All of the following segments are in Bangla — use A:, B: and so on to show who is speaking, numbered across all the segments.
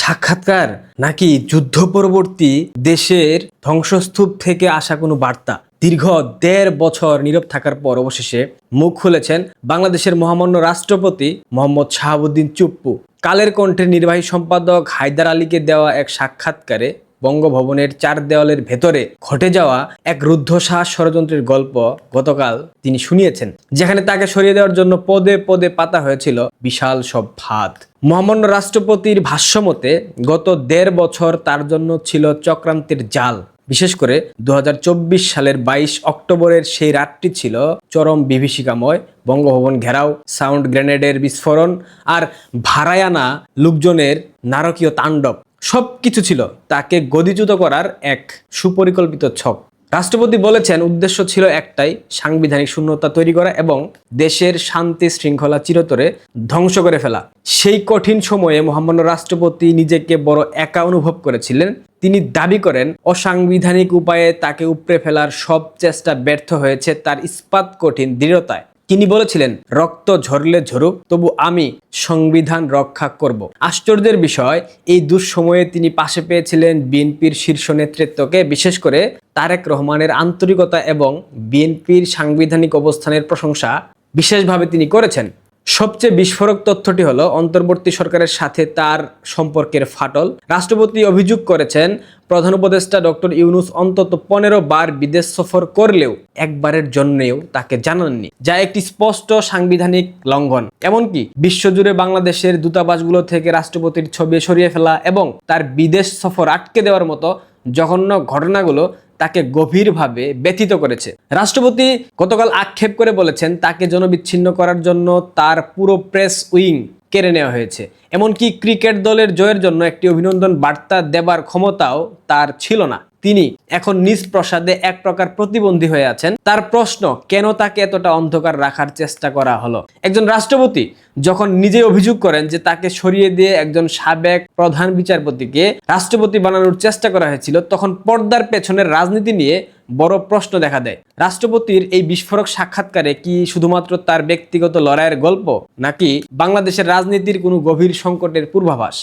A: সাক্ষাৎকার নাকি যুদ্ধ পরবর্তী দেশের ধ্বংসস্তূপ থেকে আসা কোনো বার্তা? দীর্ঘ ১.৫ বছর নীরব থাকার পর অবশেষে মুখ খুলেছেন বাংলাদেশের মহামান্য রাষ্ট্রপতি মোহাম্মদ শাহাবুদ্দিন চুপ্পু। কালের কণ্ঠের নির্বাহী সম্পাদক হায়দার আলীকে দেওয়া এক সাক্ষাৎকারে বঙ্গভবনের ৪ দেওয়ালের ভেতরে ঘটে যাওয়া এক রুদ্ধশ্বাস ষড়যন্ত্রের গল্প গতকাল তিনি শুনিয়েছেন, যেখানে তাকে সরিয়ে দেওয়ার জন্য পদে পদে পাতা হয়েছিল বিশাল সব ফাঁদ। মহামান্য রাষ্ট্রপতির ভাষ্যমতে গত ১.৫ বছর তার জন্য ছিল চক্রান্তের জাল। বিশেষ করে ২০২৪ সালের ২২ অক্টোবরের সেই রাতটি ছিল চরম বিভীষিকাময়। বঙ্গভবন ঘেরাও, সাউন্ড গ্রেনেডের বিস্ফোরণ আর ভাড়ায় আনা লোকজনের নারকীয় তাণ্ডব সবকিছু ছিল তাকে গদিচ্যুত করার এক সুপরিকল্পিত ছক। রাষ্ট্রপতি বলেছেন, উদ্দেশ্য ছিল একটাই, সাংবিধানিক শূন্যতা তৈরি করা এবং দেশের শান্তি শৃঙ্খলা চিরতরে ধ্বংস করে ফেলা। সেই কঠিন সময়ে মহামান্য রাষ্ট্রপতি নিজেকে বড় একা অনুভব করেছিলেন। তিনি দাবি করেন, অসাংবিধানিক উপায়ে তাকে উপড়ে ফেলার সব চেষ্টা ব্যর্থ হয়েছে তার ইস্পাত কঠিন দৃঢ়তায়। তিনি বলেছিলেন, রক্ত ঝরলে ঝরুক, তবু আমি সংবিধান রক্ষা করব। আশ্চর্যের বিষয়, এই দুঃসময়ে তিনি পাশে পেয়েছিলেন বিএনপির শীর্ষ নেতৃত্বকে, বিশেষ করে তারেক রহমানের আন্তরিকতা এবং বিএনপির সাংবিধানিক অবস্থানের প্রশংসা বিশেষভাবে তিনি করেছেন। সবচেয়ে বিস্ফোরক তথ্যটি হলো অন্তর্বর্তী সরকারের সাথে তার সম্পর্কের ফাটল। রাষ্ট্রপতি অভিযোগ করেছেন, প্রধান উপদেষ্টা ডক্টর ইউনূস অন্তত ১৫ বার বিদেশ সফর করলেও একবারের জন্যেও তাকে জানাননি, যা একটি স্পষ্ট সাংবিধানিক লঙ্ঘন। এমনকি বিশ্বজুড়ে বাংলাদেশের দূতাবাসগুলো থেকে রাষ্ট্রপতির ছবি সরিয়ে ফেলা এবং তার বিদেশ সফর আটকে দেওয়ার মতো জঘন্য ঘটনাগুলো তাকে গভীরভাবে ব্যথিত করেছে। রাষ্ট্রপতি গতকাল আক্ষেপ করে বলেছেন, তাকে জনবিচ্ছিন্ন করার জন্য তার পুরো প্রেস উইং কেড়ে নেওয়া হয়েছে। এমনকি ক্রিকেট দলের জয়ের জন্য একটি অভিনন্দন বার্তা দেবার ক্ষমতাও তার ছিল না। তিনি এখন নিজ প্রসাদে এক প্রকার প্রতিবন্ধী হয়ে আছেন। তার প্রশ্ন, কেন তাকে এতটা অন্ধকার রাখার চেষ্টা করা হলো? একজন রাষ্ট্রপতি যখন নিজে অভিযোগ করেন যে তাকে সরিয়ে দিয়ে একজন সাবেক প্রধান বিচারপতিকে রাষ্ট্রপতি বানানোর চেষ্টা করা হয়েছিল, তখন পর্দার পেছনের রাজনীতি নিয়ে বড় প্রশ্ন দেখা দেয়। রাষ্ট্রপতির এই বিস্ফোরক সাক্ষাৎকারে কি শুধুমাত্র তার ব্যক্তিগত লড়াইয়ের গল্প, নাকি বাংলাদেশের রাজনীতির কোনো গভীর সংকটের পূর্বাভাস?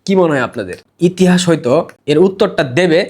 A: কি মনে হয় আপনাদের? ইতিহাস হয়তো এর উত্তরটা দেবে।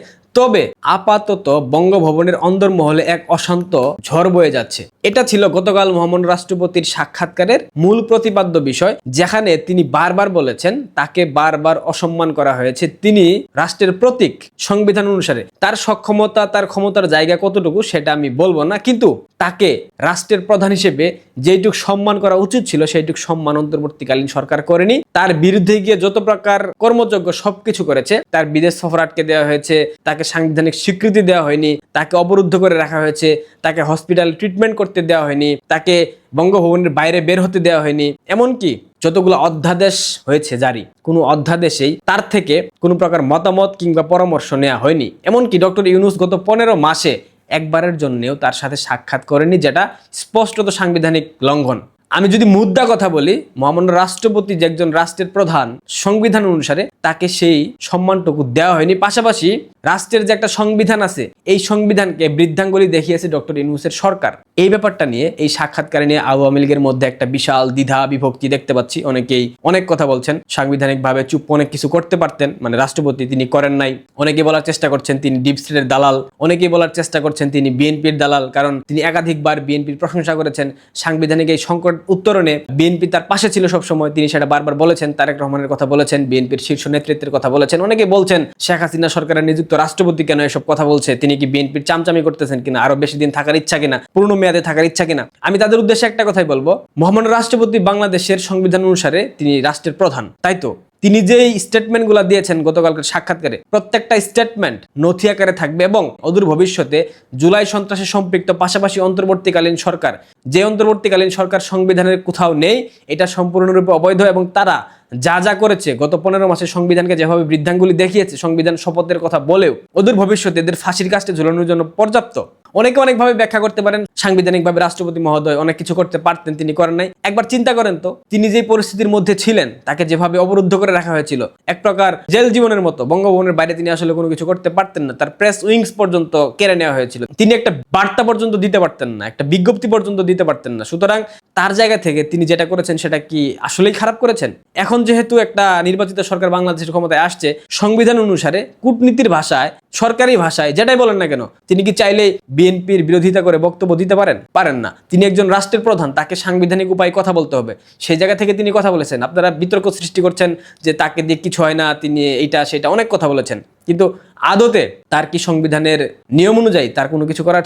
A: তবে আপাতত বঙ্গভবনের অন্দরমহলে এক অশান্ত ঝড় বয়ে যাচ্ছে। এটা ছিল গতকাল মহামান্য রাষ্ট্রপতির সাক্ষাৎকারের মূল প্রতিপাদ্য বিষয়, যেখানে তিনি বারবার বলেছেন তাকে বারবার অসম্মান করা হয়েছে। তিনি রাষ্ট্রের প্রতীক। সংবিধান অনুসারে তার সক্ষমতা, তার ক্ষমতার জায়গা কতটুকু সেটা আমি বলবো না, কিন্তু তাকে রাষ্ট্রের প্রধান হিসেবে যেটুক সম্মান করা উচিত ছিল সেইটুক সম্মান অন্তর্বর্তীকালীন সরকার করেনি। তার বিরুদ্ধে গিয়ে যত প্রকার কর্মযজ্ঞ সবকিছু করেছে। তার বিদেশ সফর আটকে দেওয়া হয়েছে, তাকে সাংবিধানিক স্বীকৃতি দেওয়া হয়নি, তাকে অবরুদ্ধ করে রাখা হয়েছে, তাকে হসপিটাল ট্রিটমেন্ট করতে দেওয়া হয়নি, তাকে বঙ্গভবনের বাইরে বের হতে দেওয়া হয়নি। এমনকি যতগুলো অধ্যাদেশ হয়েছে জারি, কোনো অধ্যাদেশেই তার থেকে কোনো প্রকার মতামত কিংবা পরামর্শ নেওয়া হয়নি। এমনকি ডক্টর ইউনূস গত ১৫ মাসে একবারের জন্যেও তার সাথে সাক্ষাৎ করেনি, যেটা স্পষ্টত সাংবিধানিক লঙ্ঘন। আমি যদি মুদ্রা কথা বলি, মহামান্য রাষ্ট্রপতি যে একজন রাষ্ট্রের প্রধান, সংবিধান অনুসারে তাকে সেই সম্মানটুকু দেওয়া হয়নি। পাশাপাশি রাষ্ট্রের যে একটা সংবিধান আছে, এই সংবিধানকে বৃদ্ধাঙ্গুলি দেখিয়েছে ডক্টর ইউনূসের সরকার। এই ব্যাপারটা নিয়ে, এই সাক্ষাৎকারে নিয়ে আওয়ামী লীগের মধ্যে একটা বিশাল দ্বিধা বিভক্তি দেখতে পাচ্ছি। অনেকেই অনেক কথা বলছেন, সাংবিধানিক ভাবে চুপ অনেক কিছু করতে পারতেন, মানে রাষ্ট্রপতি তিনি করেন নাই। অনেকে বলার চেষ্টা করছেন তিনি ডিপ স্টেটের দালাল, অনেকেই বলার চেষ্টা করছেন তিনি বিএনপির দালাল, কারণ তিনি একাধিকবার বিএনপির প্রশংসা করেছেন। সাংবিধানিক এই সংকট উত্তরণে বিএনপি তার পাশে ছিল সবসময়, তিনি সেটা বারবার বলেছেন। তারেক রহমানের কথা বলেছেন, বিএনপির শীর্ষ নেতৃত্বের কথা বলেছেন। অনেকে বলছেন শেখ হাসিনা সরকারের নিযুক্ত রাষ্ট্রপতি কেন এসব কথা বলছে, তিনি কি বিএনপির চামচামি করতেছেন কিনা, আরো বেশি দিন থাকার ইচ্ছা কিনা, পূর্ণ মেয়াদে থাকার ইচ্ছা কিনা। আমি তাদের উদ্দেশ্যে একটা কথাই বলবো, মহামান্য রাষ্ট্রপতি বাংলাদেশের সংবিধান অনুসারে তিনি রাষ্ট্রের প্রধান। তাই তো তিনি যে স্টেটমেন্টগুলো দিয়েছেন গতকালকার সাক্ষাৎকারে, প্রত্যেকটা স্টেটমেন্ট নথি আকারে থাকবে এবং অদূর ভবিষ্যতে জুলাই সন্ত্রাসে সম্পৃক্ত, পাশাপাশি অন্তর্বর্তীকালীন সরকার, যে অন্তর্বর্তীকালীন সরকার সংবিধানের কোথাও নেই, এটা সম্পূর্ণরূপে অবৈধ এবং তারা যা যা করেছে গত ১৫ মাসে সংবিধানকে যেভাবে বৃদ্ধাঙ্গুলি দেখিয়েছে, সংবিধান শপথের কথা বলেও অদূর ভবিষ্যতে এদের ফাঁসির কাস্টে ঝুলানোর জন্য পর্যাপ্ত অনেকে অনেকভাবে ব্যাখ্যা করতে পারেন, সাংবিধানিকভাবে রাষ্ট্রপতি মহোদয় অনেক কিছু করতে পারতেন, তিনি করেন নাই। একবার চিন্তা করেন তো, তিনি যে পরিস্থিতির মধ্যে ছিলেন, তাকে যেভাবে অবরুদ্ধ করে রাখা হয়েছিল, এক প্রকার জেল জীবনের মতো, বঙ্গভবনের বাইরে তিনি আসলে কোনো কিছু করতে পারতেন না, তার প্রেস উইংস পর্যন্ত কেড়ে নেওয়া হয়েছিল, তিনি একটা বার্তা পর্যন্ত দিতে পারতেন না, একটা বিজ্ঞপ্তি পর্যন্ত দিতে পারতেন না। সুতরাং তার জায়গা থেকে তিনি যেটা করেছেন সেটা কি আসলেই খারাপ করেছেন? এখন যেহেতু একটা নির্বাচিত সরকার বাংলাদেশের ক্ষমতায় আসছে, সংবিধান অনুসারে কূটনীতির ভাষায়, সরকারি ভাষায় যেটাই বলেন না কেন, তিনি কি চাইলে বিএনপির বিরোধিতা করে বক্তব্য দিতে পারেন? পারেন না। তিনি একজন রাষ্ট্রের প্রধান, তাকে সাংবিধানিক উপায়ে কথা বলতে হবে। সেই জায়গা থেকে তিনি কথা বলেছেন। আপনারা বিতর্ক সৃষ্টি করছেন যে তাকে দিয়ে কিছু হয় না, তিনি এইটা সেটা অনেক কথা বলেছেন, কিন্তু আদতে তার কি সংবিধানের নিয়ম অনুযায়ী তার কোনো কিছু করার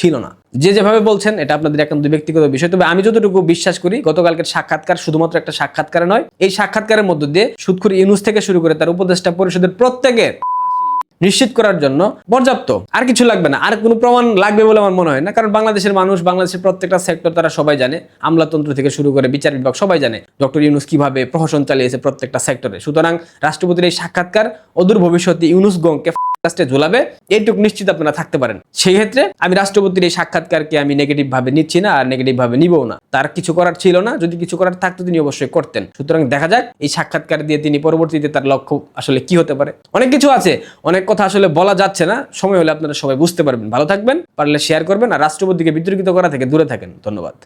A: ছিল না। যে যেভাবে বলছেন এটা আপনাদের একান্ত ব্যক্তিগত বিষয়। তবে আমি যতটুকু বিশ্বাস করি, গতকালকের সাক্ষাৎকার শুধুমাত্র একটা সাক্ষাৎকার নয়, এই সাক্ষাৎকারের মধ্য দিয়ে সুদখোর ইউনূস থেকে শুরু করে তার উপদেষ্টা পরিষদের প্রত্যেকের নিশ্চিত করার জন্য পর্যাপ্ত, আর কিছু লাগবে না, আর কোনো প্রমাণ লাগবে বলে আমার মনে হয় না। কারণ বাংলাদেশের মানুষ, বাংলাদেশের প্রত্যেকটা সেক্টর তারা সবাই জানে, আমলাতন্ত্র থেকে শুরু করে বিচার বিভাগ সবাই জানে ডক্টর ইউনূস কিভাবে প্রহসন চালিয়েছে প্রত্যেকটা সেক্টরে। সুতরাং রাষ্ট্রপতির এই সাক্ষাৎকার অদূর ভবিষ্যতে ইউনূস গংকে ঝোলাবে, এইটুকু নিশ্চিত আপনারা থাকতে পারেন। সেই ক্ষেত্রে আমি রাষ্ট্রপতির এই সাক্ষাৎকারকে আমি নেগেটিভ ভাবে নিচ্ছি না, আর নেগেটিভ ভাবে নিবও না। তার কিছু করার ছিল না, যদি কিছু করার থাকতো তিনি অবশ্যই করতেন। সুতরাং দেখা যাক এই সাক্ষাৎকার দিয়ে তিনি পরবর্তীতে তার লক্ষ্য আসলে কি হতে পারে। অনেক কিছু আছে, অনেক কথা আসলে বলা যাচ্ছে না, সময় হলে আপনারা সবাই বুঝতে পারবেন। ভালো থাকবেন, পারলে শেয়ার করবেন, আর রাষ্ট্রপতিকে বিতর্কিত করা থেকে দূরে থাকেন। ধন্যবাদ।